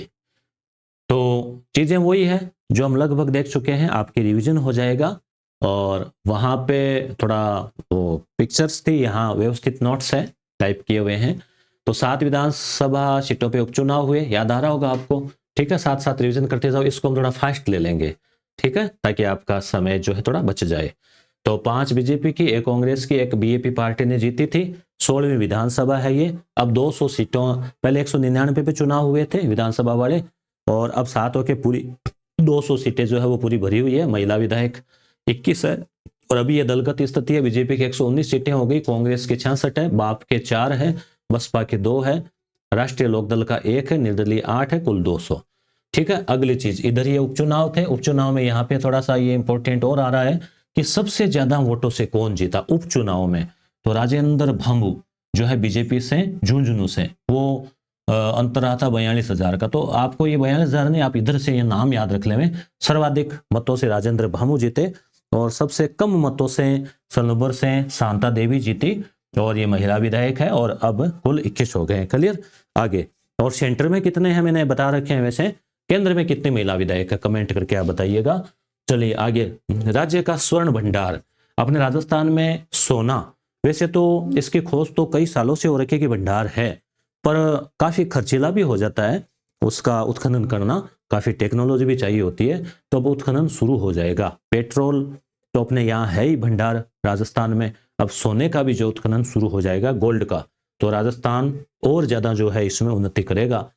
तो चीज़ें वही है जो हम लगभग देख चुके हैं, आपकी रिवीजन हो जाएगा। और वहाँ पे थोड़ा वो पिक्चर्स थी, यहाँ व्यवस्थित नोट्स है टाइप किए हुए हैं। तो 7 विधानसभा सीटों पे उपचुनाव हुए, याद आ रहा होगा आपको। ठीक है, साथ साथ रिवीजन करते जाओ, इसको हम थोड़ा फास्ट ले लेंगे। ठीक है, ताकि आपका समय जो है थोड़ा बच जाए। तो 5 बीजेपी की, 1 कांग्रेस की, 1 बीएपी पार्टी ने जीती थी। 16वीं विधानसभा है ये। अब 200 सीटों, पहले 199 पे चुनाव हुए थे विधानसभा वाले, और अब 7 होके पूरी 200 सीटें जो है वो पूरी भरी हुई है। महिला विधायक 21 है, और अभी ये दलगत स्थिति है। बीजेपी की 119 सीटें हो गई, कांग्रेस के 66 है, बाप के 4 है, बसपा के 2 है, राष्ट्रीय लोकदल का 1 है, निर्दलीय 8 है, कुल 200। ठीक है, अगली चीज, इधर ये उपचुनाव थे। उपचुनाव में यहाँ पे थोड़ा सा ये इंपॉर्टेंट और आ रहा है कि सबसे ज्यादा वोटों से कौन जीता उपचुनाव में। तो राजेंद्र भामू जो है बीजेपी से, झुंझुनू से, वो अंतर रहा था 42,000 का। तो आपको ये 42,000 नहीं, आप इधर से ये नाम याद रख लें। सर्वाधिक मतों से राजेंद्र भामू जीते, और सबसे कम मतों से सलूबर से शांता देवी जीती, और ये महिला विधायक है। और अब कुल 21 हो गए हैं। क्लियर, आगे। और सेंटर में कितने हैं मैंने बता रखे हैं। वैसे केंद्र में कितने महिला विधायक है, कमेंट करके आप बताइएगा। चलिए आगे, राज्य का स्वर्ण भंडार। अपने राजस्थान में सोना, वैसे तो इसकी खोज तो कई सालों से हो रखी है कि भंडार है, पर काफी खर्चीला भी हो जाता है उसका उत्खनन करना, काफी टेक्नोलॉजी भी चाहिए होती है। तो अब उत्खनन शुरू हो जाएगा। पेट्रोल तो अपने यहाँ है ही भंडार राजस्थान में, अब सोने का भी जो उत्खनन शुरू हो जाएगा, गोल्ड का। तो राजस्थान और ज्यादा जो है इसमें उन्नति करेगा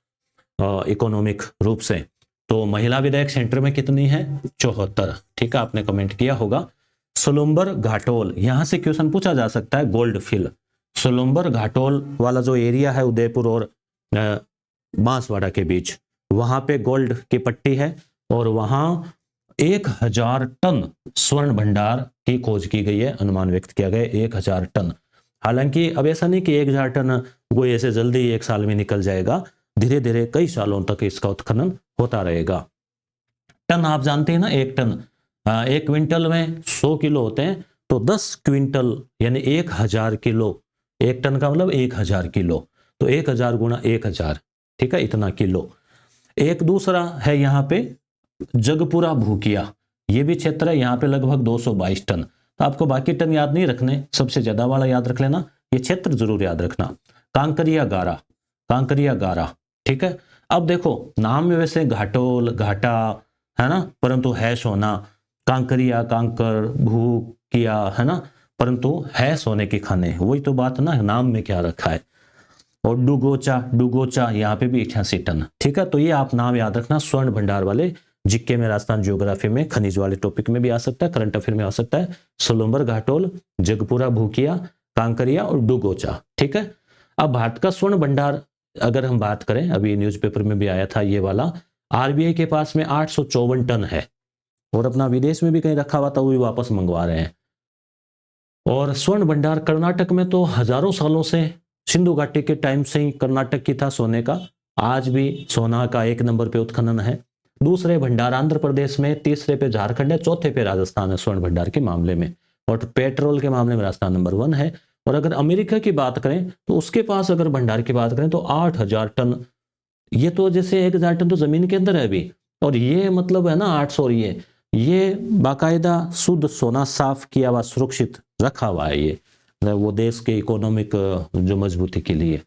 इकोनॉमिक रूप से। तो महिला विधायक सेंटर में कितनी है, 74। ठीक है, आपने कमेंट किया होगा। सोलुम्बर घाटोल, यहां से क्वेश्चन पूछा जा सकता है, गोल्ड फिल। सोलुम्बर घाटोल वाला जो एरिया है उदयपुर और बांसवाड़ा के बीच, वहां पे गोल्ड की पट्टी है, और वहां 1000 टन स्वर्ण भंडार की खोज की गई है, अनुमान व्यक्त किया गया 1000 टन। हालांकि अब ऐसा नहीं कि 1000 टन वो ऐसे जल्दी 1 साल में निकल जाएगा, धीरे धीरे कई सालों तक इसका उत्खनन होता रहेगा। टन आप जानते हैं ना, 1 टन, 1 क्विंटल में 100 किलो होते हैं, तो 10 क्विंटल यानी 1000 किलो। 1 टन का मतलब 1000 किलो, तो 1000 गुणा 1000, ठीक है, इतना किलो। एक दूसरा है यहाँ पे जगपुरा भूकिया, ये भी क्षेत्र है, यहाँ पे लगभग 222 टन। तो आपको बाकी टन याद नहीं रखने, सबसे ज्यादा वाला याद रख लेना, ये क्षेत्र जरूर याद रखना। कांकरिया गारा, कांकरिया गारा, ठीक है। अब देखो नाम में वैसे घाटोल, घाटा है ना, परंतु है सोना। कांकरिया, कांकर, भूकिया है ना, परंतु है सोने की खाने, वही तो बात ना, नाम में क्या रखा है। और डुगोचा, डुगोचा यहाँ पे भी 88 टन, ठीक है। तो ये आप नाम याद रखना, स्वर्ण भंडार वाले। जीके में, राजस्थान ज्योग्राफी में, खनिज वाले टॉपिक में भी आ सकता है, करंट अफेयर में आ सकता है। सोलुम्बर घाटोल, जगपुरा भूकिया, कांकरिया और डुगोचा, ठीक है। अब भारत का स्वर्ण भंडार अगर हम बात करें, अभी न्यूज़पेपर में भी आया था ये वाला, आरबीआई के पास में 854 टन है, और अपना विदेश में भी कहीं रखा हुआ था, वो भी वापस मंगवा रहे हैं। और स्वर्ण भंडार कर्नाटक में तो हजारों सालों से, सिंधु घाटी के टाइम से ही कर्नाटक की था सोने का, आज भी सोना का 1 नंबर पे उत्खनन है। दूसरे भंडार आंध्र प्रदेश में, तीसरे पे झारखंड है, चौथे पे राजस्थान है स्वर्ण भंडार के मामले में, और पेट्रोल के मामले में राजस्थान नंबर 1 है। और अगर अमेरिका की बात करें तो उसके पास अगर भंडार की बात करें तो 8000 टन, ये तो जैसे 1000 टन तो जमीन के अंदर है अभी, और ये मतलब है ना 800, और ये बाकायदा शुद्ध सोना, साफ किया हुआ, सुरक्षित रखा हुआ है, ये वो देश के इकोनॉमिक जो मजबूती के लिए।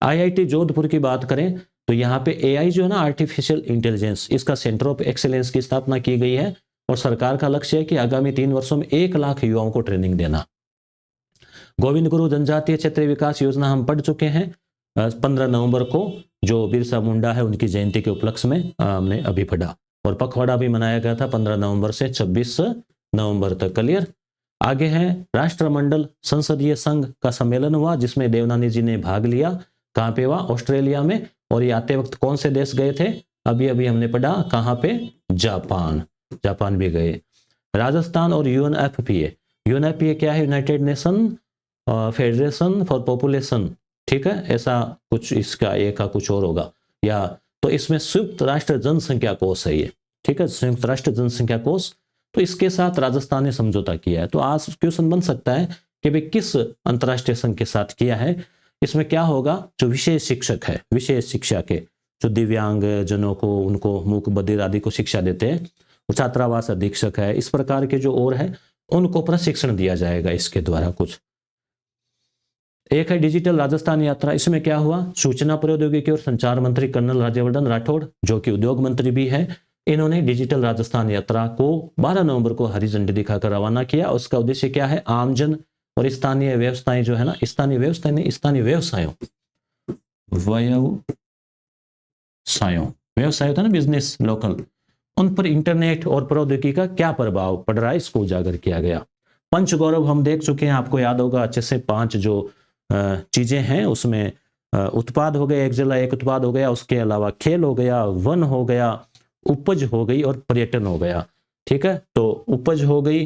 आईआईटी जोधपुर की बात करें तो यहाँ पे एआई जो है ना, आर्टिफिशियल इंटेलिजेंस, इसका सेंटर ऑफ एक्सेलेंस की स्थापना की गई है, और सरकार का लक्ष्य है कि आगामी 3 वर्षों में 1 लाख युवाओं को ट्रेनिंग देना। गोविंद गुरु जनजातीय क्षेत्रीय विकास योजना हम पढ़ चुके हैं 15 नवंबर को, जो बिरसा मुंडा है उनकी जयंती के उपलक्ष्य में हमने अभी पढ़ा। और पखवाड़ा भी मनाया गया था 15 नवंबर से 26 नवंबर तक। क्लियर। आगे है राष्ट्रमंडल संसदीय संघ का सम्मेलन हुआ, जिसमें देवनानी जी ने भाग लिया। कहाँ पे हुआ? ऑस्ट्रेलिया में। और ये आते वक्त कौन से देश गए थे? अभी अभी हमने पढ़ा, कहाँ पे? जापान, जापान भी गए। राजस्थान और यूएनएफपीए, यूएनएफपीए क्या है? United nation federation for population, ठीक है, ऐसा कुछ इसका एक का कुछ और होगा। या तो इसमें संयुक्त राष्ट्र जनसंख्या कोष है ये, ठीक है, संयुक्त राष्ट्र जनसंख्या कोष। तो इसके साथ राजस्थान ने समझौता किया है। तो आज क्वेश्चन बन सकता है कि भाई किस अंतर्राष्ट्रीय संघ के साथ किया है। इसमें क्या होगा, जो विशेष शिक्षक है, विशेष शिक्षा के जो दिव्यांग जनों को, उनको मूक बधिर आदि को शिक्षा देते हैं, छात्रावास अधीक्षक है, इस प्रकार के जो और है उनको प्रशिक्षण दिया जाएगा इसके द्वारा कुछ। एक है डिजिटल राजस्थान यात्रा। इसमें क्या हुआ, सूचना प्रौद्योगिकी और संचार मंत्री कर्नल राज्यवर्धन राठौड़, जो कि उद्योग मंत्री भी है, इन्होंने डिजिटल राजस्थान यात्रा को 12 नवंबर को हरी झंडी दिखाकर रवाना किया। उसका उद्देश्य क्या है, आमजन और स्थानीय व्यवस्थाएं जो है ना, स्थानीय व्यवस्थाएं नहीं, स्थानीय व्यवसायों, व्यवसाय होता है ना, बिजनेस, लोकल, उन पर इंटरनेट और प्रौद्योगिकी का क्या प्रभाव पड़ रहा है, इसको उजागर किया गया। पंच गौरव हम देख चुके हैं, आपको याद होगा अच्छे से, 5 जो चीजें हैं उसमें उत्पाद हो गए, एक जिला एक उत्पाद हो गया, उसके अलावा खेल हो गया, वन हो गया, उपज हो गई और पर्यटन हो गया। ठीक है, तो उपज हो गई,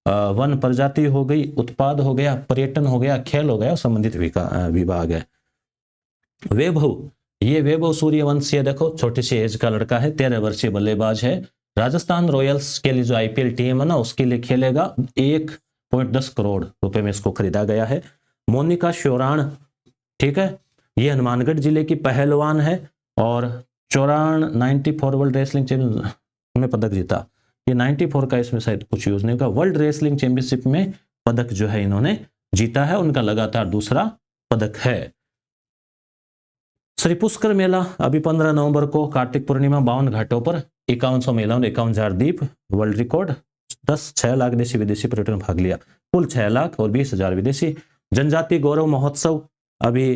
वन प्रजाति हो गई, उत्पाद हो गया, पर्यटन हो गया, खेल हो गया, संबंधित विभाग है। वैभव, ये वैभव सूर्यवंशी, देखो छोटी सी एज का लड़का है, 13 वर्षीय बल्लेबाज है। राजस्थान रॉयल्स के लिए जो आईपीएल टीम है ना, उसके लिए खेलेगा। 1.10 करोड़ रुपए में इसको खरीदा गया है। मोनिका श्योराण, ठीक है, ये हनुमानगढ़ जिले की पहलवान है और 94 वर्ल्ड रेसलिंग चैंपियनशिप में पदक जीता। ये 94 का इसमें शायद कुछ यूज नहीं होगा। वर्ल्ड रेसलिंग चैंपियनशिप में पदक जो है इन्होंने जीता है, उनका लगातार दूसरा पदक है। श्री पुष्कर मेला अभी 15 नवंबर को, कार्तिक पूर्णिमा, 52 घाटों पर 5100 महिलाओं ने 51,000 दीप, वर्ल्ड रिकॉर्ड। 6 लाख देशी विदेशी पर्यटन भाग लिया, कुल 6 लाख और 20,000 विदेशी। जनजाति गौरव महोत्सव अभी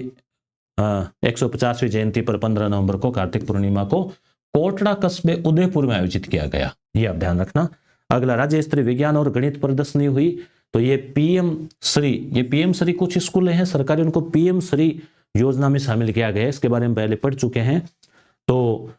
150वीं जयंती पर 15 नवंबर को, कार्तिक पूर्णिमा को, कोटड़ा कस्बे उदयपुर में आयोजित किया गया, ये आप ध्यान रखना। अगला राज्य स्तरीय विज्ञान और गणित प्रदर्शनी हुई, तो ये पीएम श्री कुछ स्कूल हैं सरकारी, उनको पीएम श्री योजना में शामिल किया गया है, इसके बारे में पहले पढ़ चुके हैं। तो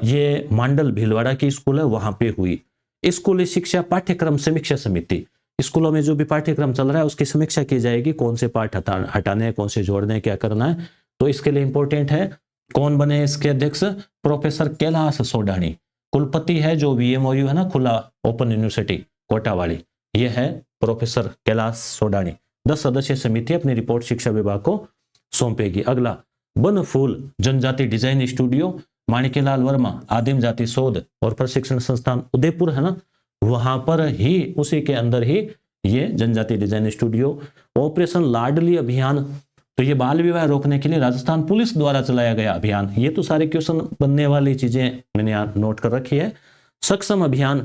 ये मांडल भीलवाड़ा की स्कूल है, वहां पे हुई। स्कूली शिक्षा पाठ्यक्रम समीक्षा समिति, स्कूलों में जो भी पाठ्यक्रम चल रहा है उसकी समीक्षा की जाएगी, कौन से पाठ हटाने हैं, कौन से जोड़ने हैं, क्या करना है। तो इसके लिए इंपॉर्टेंट है, कौन बने इसके अध्यक्ष, प्रोफेसर कैलाश सोडानी। कुलपति है जो वीएमओयू है ना, खुला ओपन यूनिवर्सिटी कोटा वाली, ये है प्रोफेसर कैलाश सोडानी। 10 सदस्यीय समिति अपनी रिपोर्ट शिक्षा विभाग को सौंपेगी। अगला, वन फूल जनजाति डिजाइन स्टूडियो, माणिक्यलाल वर्मा आदिम जाति शोध और प्रशिक्षण संस्थान उदयपुर है ना, वहां पर ही, उसी के अंदर ही ये जनजाति डिजाइन स्टूडियो। ऑपरेशन लाडली अभियान, तो ये बाल विवाह रोकने के लिए राजस्थान पुलिस द्वारा चलाया गया अभियान। ये तो सारे क्वेश्चन बनने वाली चीजें मैंने यहाँ नोट कर रखी है। सक्षम अभियान,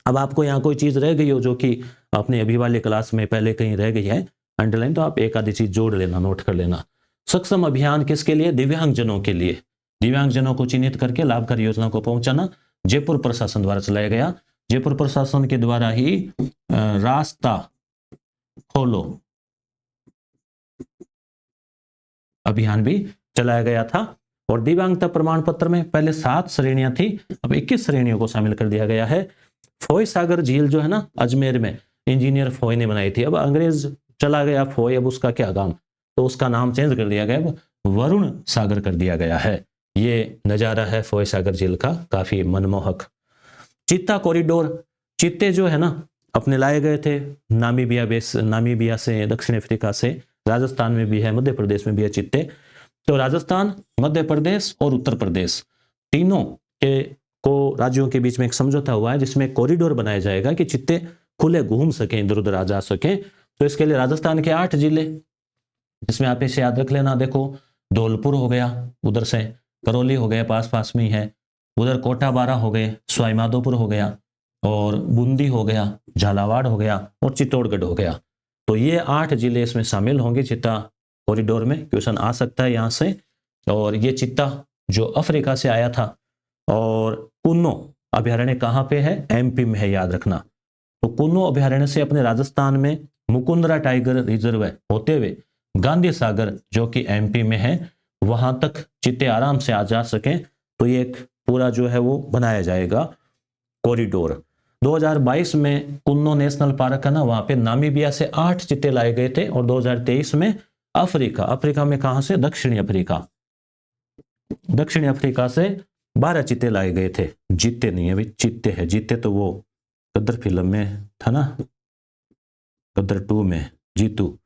अब आपको यहाँ कोई चीज रह गई हो जो कि अपने अभी वाले क्लास में पहले कहीं रह गई है अंडरलाइन, तो आप एक आधी चीज जोड़ लेना, नोट कर लेना। सक्षम अभियान किसके लिए, दिव्यांगजनों के लिए। दिव्यांगजनों को चिन्हित करके लाभकारी योजना को पहुंचाना जयपुर प्रशासन द्वारा चलाया गया। जयपुर प्रशासन के द्वारा ही रास्ता खोलो अभियान भी चलाया गया था। और दिव्यांगता प्रमाण पत्र में पहले 7 श्रेणियां थी, अब 21 श्रेणियों को शामिल कर दिया गया है। फोय सागर झील जो है ना अजमेर में, इंजीनियर फोय ने बनाई थी। अब अंग्रेज चला गया फोय, अब उसका क्या काम, तो उसका नाम चेंज कर दिया गया, वरुण सागर कर दिया गया है। ये नजारा है फोय सागर झील का, काफी मनमोहक। चीता कॉरिडोर, चीते जो है ना अपने लाए गए थे नामीबिया से, दक्षिण अफ्रीका से, राजस्थान में भी है, मध्य प्रदेश में भी है चीते। तो राजस्थान, मध्य प्रदेश और उत्तर प्रदेश तीनों के को राज्यों के बीच में एक समझौता हुआ है जिसमें कॉरिडोर बनाया जाएगा कि चीते खुले घूम सकें, इधर उधर आ जा सकें। तो इसके लिए राजस्थान के 8 जिले, जिसमें आप इसे याद रख लेना, देखो धौलपुर हो गया, उधर से करौली हो गया, पास में ही है, उधर कोटा बारा हो गए, सवाईमाधोपुर हो गया, और बूंदी हो गया, झालावाड़ हो गया और चित्तौड़गढ़ हो गया। तो ये 8 जिले इसमें शामिल होंगे चीता कॉरिडोर में, क्वेश्चन आ सकता है यहाँ से। और ये चीता जो अफ्रीका से आया था। और कुन्नो अभयारण्य कहाँ पे है, एमपी में है, याद रखना। तो कुन्नो अभयारण्य से अपने राजस्थान में मुकुंदरा टाइगर रिजर्व होते हुए गांधी सागर जो कि एमपी में है, वहां तक चीते आराम से आ जा सकें। तो ये एक पूरा जो है वो बनाया जाएगा कॉरिडोर। 2022 में कुन्नो नेशनल पार्क है ना, वहां पे नामीबिया से 8 चीते लाए गए थे। और 2023 में अफ्रीका में कहां से, दक्षिणी अफ्रीका, दक्षिण अफ्रीका से 12 चीते लाए गए थे। जीते नहीं है भाई, चीते है। जीते तो वो गदर फिल्म में था ना, गदर 2 में जीतू,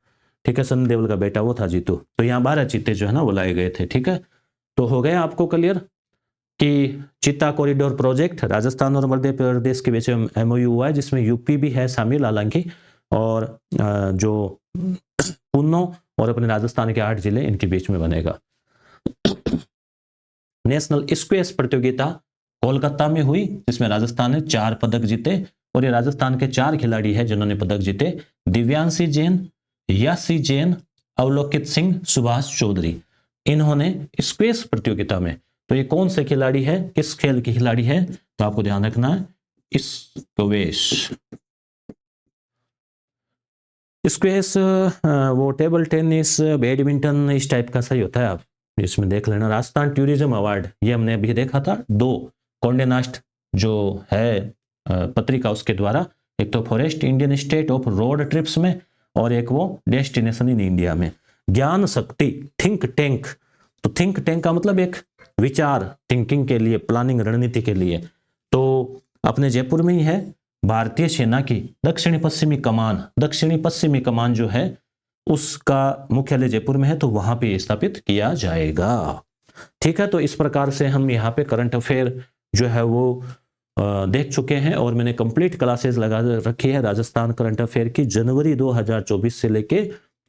ठीक है, सनी देओल का बेटा वो था जीतू। तो यहाँ 12 चीते जो है ना वो लाए गए थे, ठीक है। तो हो गया आपको क्लियर कि चीता कॉरिडोर प्रोजेक्ट राजस्थान और मध्य प्रदेश के बीच MOU हुआ है, जिसमें यूपी भी है शामिल हालांकि, और जो कुन्नो और अपने राजस्थान के 8 जिले इनके बीच में बनेगा। नेशनल स्क्वैश प्रतियोगिता कोलकाता में हुई, जिसमें राजस्थान ने 4 पदक जीते, और ये राजस्थान के 4 खिलाड़ी हैं जिन्होंने पदक जीते। दिव्यांशी जैन, यासी जैन, अवलोकित सिंह, सुभाष चौधरी, इन्होंने स्क्वैश प्रतियोगिता में। तो ये कौन से खिलाड़ी है, किस खेल के खिलाड़ी है, तो आपको ध्यान रखना है स्क्वैश। स्क्वैश वो टेबल टेनिस, बैडमिंटन इस टाइप का सही होता है, आप इसमें देख लेना। राजस्थान टूरिज्म अवार्ड ये हमने अभी देखा था, 2 कॉन्डे नास्ट जो है पत्रिका उसके द्वारा, एक तो forest Indian state of road trips में, और एक वो डेस्टिनेशन इन इंडिया में। ज्ञान शक्ति थिंक टैंक, तो थिंक टैंक का मतलब एक विचार, थिंकिंग के लिए, प्लानिंग, रणनीति के लिए। तो अपने जयपुर में ही है भारतीय सेना की दक्षिणी पश्चिमी कमान जो है उसका मुख्यालय जयपुर में है, तो वहां पे स्थापित किया जाएगा, ठीक है। तो इस प्रकार से हम यहाँ पे करंट अफेयर जो है वो देख चुके हैं, और मैंने कंप्लीट क्लासेस लगा रखी है राजस्थान करंट अफेयर की, जनवरी 2024 से लेके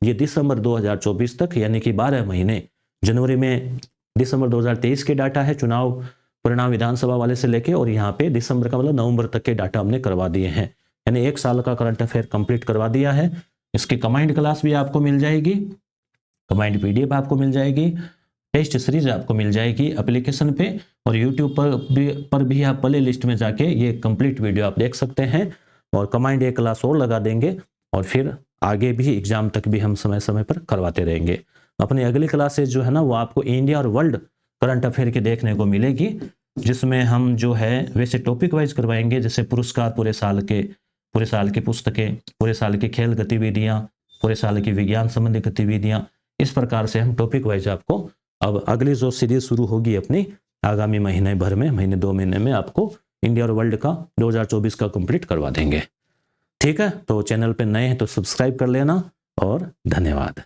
ये दिसंबर 2024 तक, यानी कि 12 महीने। जनवरी में दिसंबर 2023 के डाटा है चुनाव परिणाम विधानसभा वाले से लेके, और यहाँ पे दिसंबर का मतलब नवंबर तक के डाटा हमने करवा दिए हैं, यानी 1 साल का करंट अफेयर कंप्लीट करवा दिया है। इसकी कमांड क्लास भी आपको मिल जाएगी, कमांड PDF आपको मिल जाएगी, टेस्ट सीरीज आपको मिल जाएगी एप्लीकेशन पे, और यूट्यूब पर भी आप प्ले लिस्ट में जाके ये कंप्लीट वीडियो आप देख सकते हैं। और कमांड 1 क्लास और लगा देंगे, और फिर आगे भी एग्जाम तक भी हम समय समय पर करवाते रहेंगे। अपनी अगली क्लासेज जो है ना वो आपको इंडिया और वर्ल्ड करंट अफेयर की देखने को मिलेगी, जिसमें हम जो है वैसे टॉपिक वाइज करवाएंगे, जैसे पुरस्कार पूरे साल की पुस्तकें, पूरे साल की खेल गतिविधियां, पूरे साल की विज्ञान संबंधी गतिविधियां, इस प्रकार से हम टॉपिक वाइज आपको अब अगली जो सीरीज शुरू होगी अपनी आगामी महीने भर में, महीने 2 महीने में आपको इंडिया और वर्ल्ड का 2024 का कंप्लीट करवा देंगे, ठीक है। तो चैनल पे नए हैं तो सब्सक्राइब कर लेना, और धन्यवाद।